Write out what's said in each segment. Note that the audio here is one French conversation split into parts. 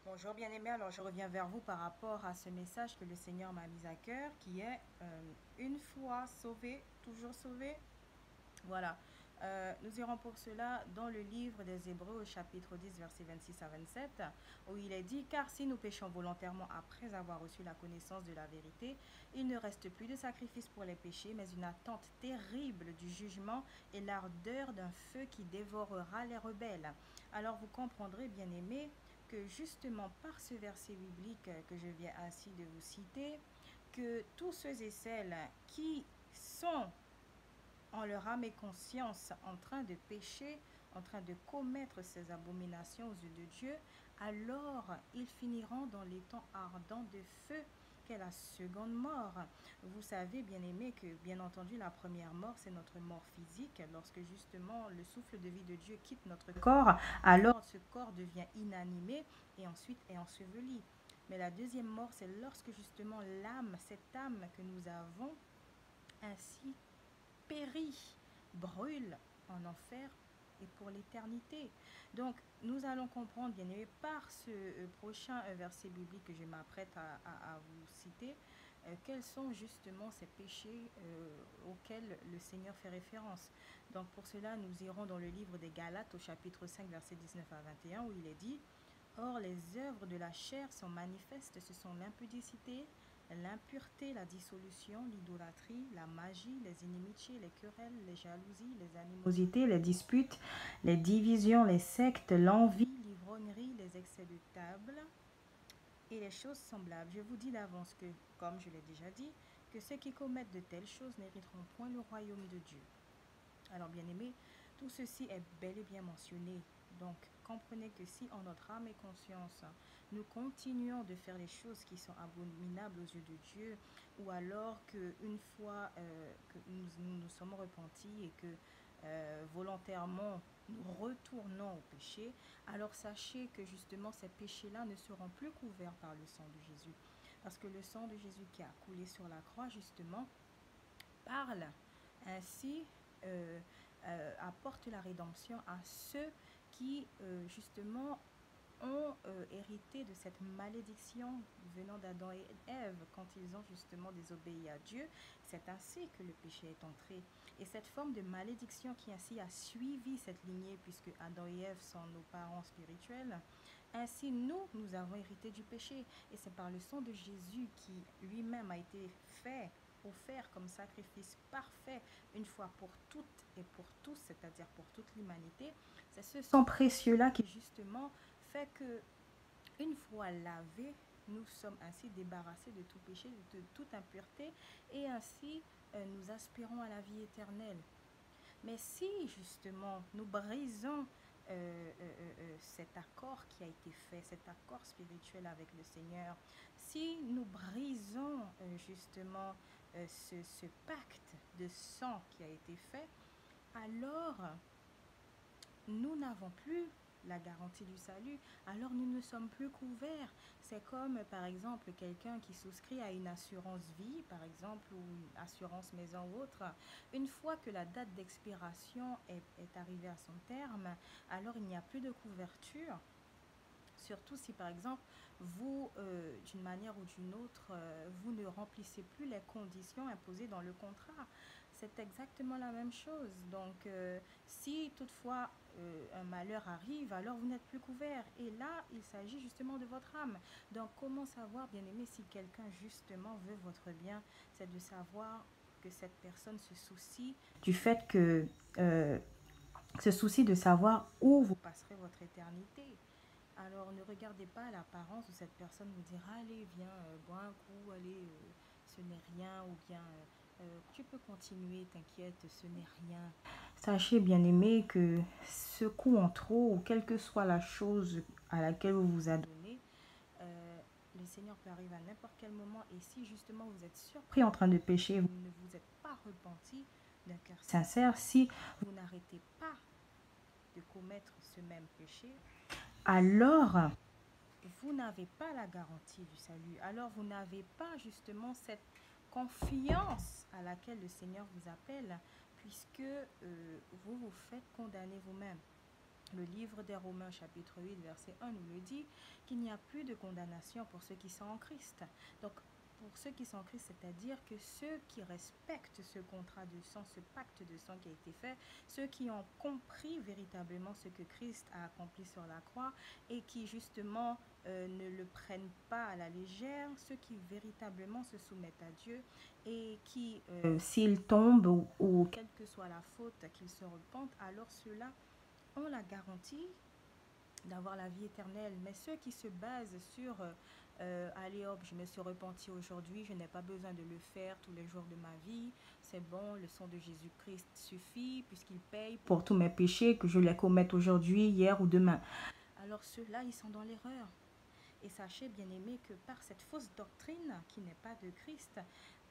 Bonjour bien-aimés, alors je reviens vers vous par rapport à ce message que le Seigneur m'a mis à cœur, qui est une fois sauvé, toujours sauvé. Voilà. Nous irons pour cela dans le livre des Hébreux au chapitre 10, versets 26 à 27, où il est dit, car si nous péchons volontairement après avoir reçu la connaissance de la vérité, il ne reste plus de sacrifice pour les péchés, mais une attente terrible du jugement et l'ardeur d'un feu qui dévorera les rebelles. Alors vous comprendrez, bien-aimés, que justement par ce verset biblique que je viens ainsi de vous citer, que tous ceux et celles qui sont en leur âme et conscience en train de pécher, en train de commettre ces abominations aux yeux de Dieu, alors ils finiront dans les temps ardents de feu qu'est la seconde mort. Vous savez, bien aimé, que bien entendu, la première mort, c'est notre mort physique. Lorsque justement le souffle de vie de Dieu quitte notre corps, alors ce corps devient inanimé et ensuite est enseveli. Mais la deuxième mort, c'est lorsque justement l'âme, cette âme que nous avons, ainsi périt, brûle en enfer et pour l'éternité. Donc, nous allons comprendre, bien aimé, par ce prochain verset biblique que je m'apprête à vous citer, quels sont justement ces péchés auxquels le Seigneur fait référence. Donc, pour cela, nous irons dans le livre des Galates au chapitre 5, verset 19 à 21, où il est dit, or, les œuvres de la chair sont manifestes, ce sont l'impudicité, l'impureté, la dissolution, l'idolâtrie, la magie, les inimitiés, les querelles, les jalousies, les animosités, les disputes, les divisions, les sectes, l'envie, l'ivrognerie, les excès de table et les choses semblables. Je vous dis d'avance que, comme je l'ai déjà dit, que ceux qui commettent de telles choses n'hériteront point le royaume de Dieu. Alors, bien aimé, tout ceci est bel et bien mentionné. Donc, comprenez que si en notre âme et conscience, nous continuons de faire les choses qui sont abominables aux yeux de Dieu, ou alors qu'une fois que nous sommes repentis et que volontairement nous retournons au péché, alors sachez que justement ces péchés-là ne seront plus couverts par le sang de Jésus. Parce que le sang de Jésus qui a coulé sur la croix, justement, parle ainsi, apporte la rédemption à ceux qui, justement, ont hérité de cette malédiction venant d'Adam et Ève quand ils ont justement désobéi à Dieu. C'est ainsi que le péché est entré. Et cette forme de malédiction qui ainsi a suivi cette lignée, puisque Adam et Ève sont nos parents spirituels, ainsi nous avons hérité du péché. Et c'est par le sang de Jésus qui lui-même a été fait, offert comme sacrifice parfait une fois pour toutes et pour tous, c'est-à-dire pour toute l'humanité. C'est ce sang précieux-là qui justement fait que une fois lavés, nous sommes ainsi débarrassés de tout péché, de toute impureté et ainsi nous aspirons à la vie éternelle. Mais si justement nous brisons cet accord qui a été fait, cet accord spirituel avec le Seigneur, si nous brisons justement ce pacte de sang qui a été fait, alors nous n'avons plus la garantie du salut, alors nous ne sommes plus couverts. C'est comme, par exemple, quelqu'un qui souscrit à une assurance vie, par exemple, ou une assurance maison ou autre. Une fois que la date d'expiration est arrivée à son terme, alors il n'y a plus de couverture. Surtout si, par exemple, vous, d'une manière ou d'une autre, vous ne remplissez plus les conditions imposées dans le contrat. C'est exactement la même chose. Donc, si toutefois un malheur arrive, alors vous n'êtes plus couvert. Et là, il s'agit justement de votre âme. Donc, comment savoir, bien aimé, si quelqu'un justement veut votre bien? C'est de savoir que cette personne se soucie du fait que, se soucie de savoir où vous passerez votre éternité. Alors, ne regardez pas l'apparence où cette personne vous dira, allez, viens, bois un coup, allez, ce n'est rien, ou bien, tu peux continuer, t'inquiète, ce n'est rien. Sachez, bien aimé, que ce coup en trop, ou quelle que soit la chose à laquelle vous vous adonnez, le Seigneur peut arriver à n'importe quel moment. Et si justement vous êtes surpris en train de pécher, vous ne vous êtes pas repenti d'un cœur sincère, si vous n'arrêtez pas de commettre ce même péché, alors vous n'avez pas la garantie du salut. Alors vous n'avez pas justement cette confiance à laquelle le Seigneur vous appelle, puisque vous vous faites condamner vous-même. Le livre des Romains chapitre 8 verset 1 nous le dit qu'il n'y a plus de condamnation pour ceux qui sont en Christ. Donc pour ceux qui sont en Christ, c'est-à-dire que ceux qui respectent ce contrat de sang, ce pacte de sang qui a été fait, ceux qui ont compris véritablement ce que Christ a accompli sur la croix et qui justement ne le prennent pas à la légère, ceux qui véritablement se soumettent à Dieu et qui, s'ils tombent ou quelle que soit la faute, qu'ils se repentent, alors ceux-là ont la garantie d'avoir la vie éternelle. Mais ceux qui se basent sur allez hop, je me suis repenti aujourd'hui, je n'ai pas besoin de le faire tous les jours de ma vie, c'est bon, le sang de Jésus-Christ suffit puisqu'il paye pour tous mes péchés, que je les commette aujourd'hui, hier ou demain. Alors ceux-là, ils sont dans l'erreur. Et sachez, bien-aimés, que par cette fausse doctrine qui n'est pas de Christ,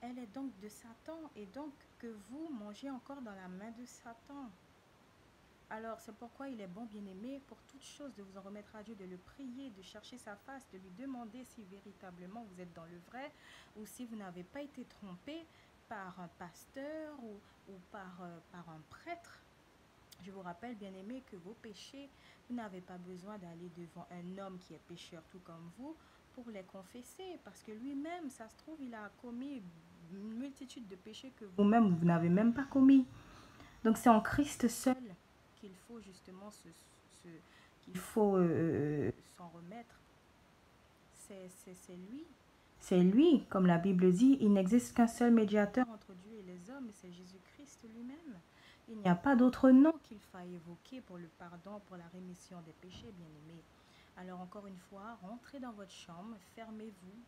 elle est donc de Satan et donc que vous mangez encore dans la main de Satan. Alors, c'est pourquoi il est bon, bien-aimé, pour toute chose, de vous en remettre à Dieu, de le prier, de chercher sa face, de lui demander si véritablement vous êtes dans le vrai ou si vous n'avez pas été trompé par un pasteur ou par un prêtre. Je vous rappelle, bien-aimé, que vos péchés, vous n'avez pas besoin d'aller devant un homme qui est pécheur tout comme vous pour les confesser, parce que lui-même, ça se trouve, il a commis une multitude de péchés que vous-même, vous n'avez même pas commis. Donc, c'est en Christ seul qu'il faut justement qu'il faut s'en remettre. C'est lui. C'est lui, comme la Bible dit, il n'existe qu'un seul médiateur entre Dieu et les hommes, c'est Jésus-Christ lui-même. Il n'y a pas d'autre nom qu'il faille évoquer pour le pardon, pour la rémission des péchés, bien-aimés. Alors encore une fois, rentrez dans votre chambre,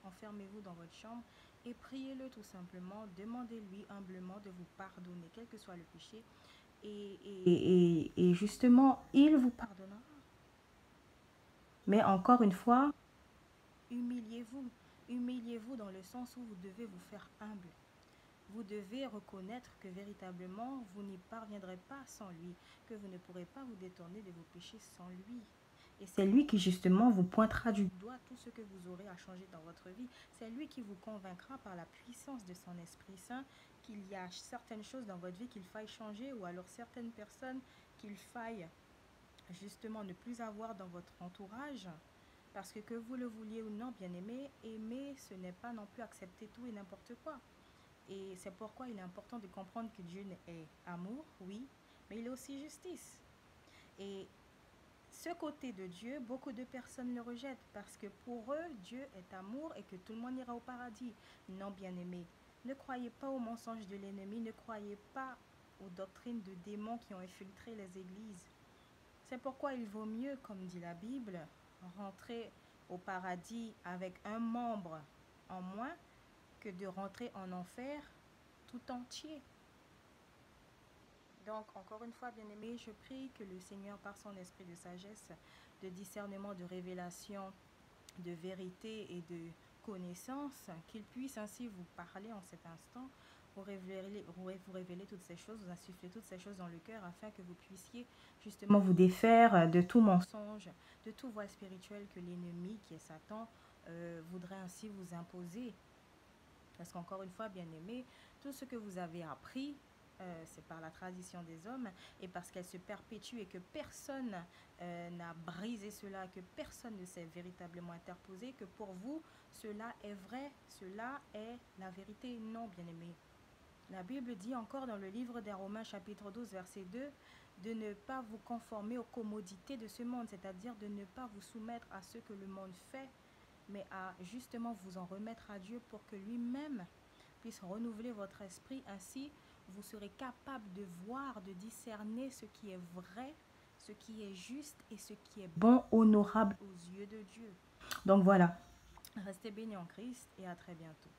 enfermez-vous dans votre chambre et priez-le tout simplement. Demandez-lui humblement de vous pardonner, quel que soit le péché. Et justement, il vous pardonnera. Mais encore une fois, humiliez-vous. Humiliez-vous dans le sens où vous devez vous faire humble. Vous devez reconnaître que véritablement, vous n'y parviendrez pas sans lui, que vous ne pourrez pas vous détourner de vos péchés sans lui. Et c'est lui qui justement vous pointera du doigt tout ce que vous aurez à changer dans votre vie. C'est lui qui vous convaincra par la puissance de son Esprit Saint qu'il y a certaines choses dans votre vie qu'il faille changer ou alors certaines personnes qu'il faille justement ne plus avoir dans votre entourage. Parce que vous le vouliez ou non, bien aimé, aimer, ce n'est pas non plus accepter tout et n'importe quoi. Et c'est pourquoi il est important de comprendre que Dieu est amour, oui, mais il est aussi justice. Et ce côté de Dieu, beaucoup de personnes le rejettent parce que pour eux, Dieu est amour et que tout le monde ira au paradis. Non, bien-aimé, ne croyez pas aux mensonges de l'ennemi, ne croyez pas aux doctrines de démons qui ont infiltré les églises. C'est pourquoi il vaut mieux, comme dit la Bible, rentrer au paradis avec un membre en moins que de rentrer en enfer tout entier. Donc, encore une fois, bien-aimés, je prie que le Seigneur, par son esprit de sagesse, de discernement, de révélation, de vérité et de connaissance, qu'il puisse ainsi vous parler en cet instant, vous révéler toutes ces choses, vous insuffler toutes ces choses dans le cœur afin que vous puissiez justement vous défaire de tout mensonge, de tout voile spirituel que l'ennemi, qui est Satan, voudrait ainsi vous imposer. Parce qu'encore une fois, bien-aimés, tout ce que vous avez appris, c'est par la tradition des hommes et parce qu'elle se perpétue et que personne n'a brisé cela, que personne ne s'est véritablement interposé, que pour vous, cela est vrai, cela est la vérité. Non, bien-aimés. La Bible dit encore dans le livre des Romains chapitre 12 verset 2 de ne pas vous conformer aux commodités de ce monde, c'est-à-dire de ne pas vous soumettre à ce que le monde fait, mais à justement vous en remettre à Dieu pour que lui-même puisse renouveler votre esprit. Ainsi, vous serez capable de voir, de discerner ce qui est vrai, ce qui est juste et ce qui est bon, honorable aux yeux de Dieu. Donc voilà, restez bénis en Christ et à très bientôt.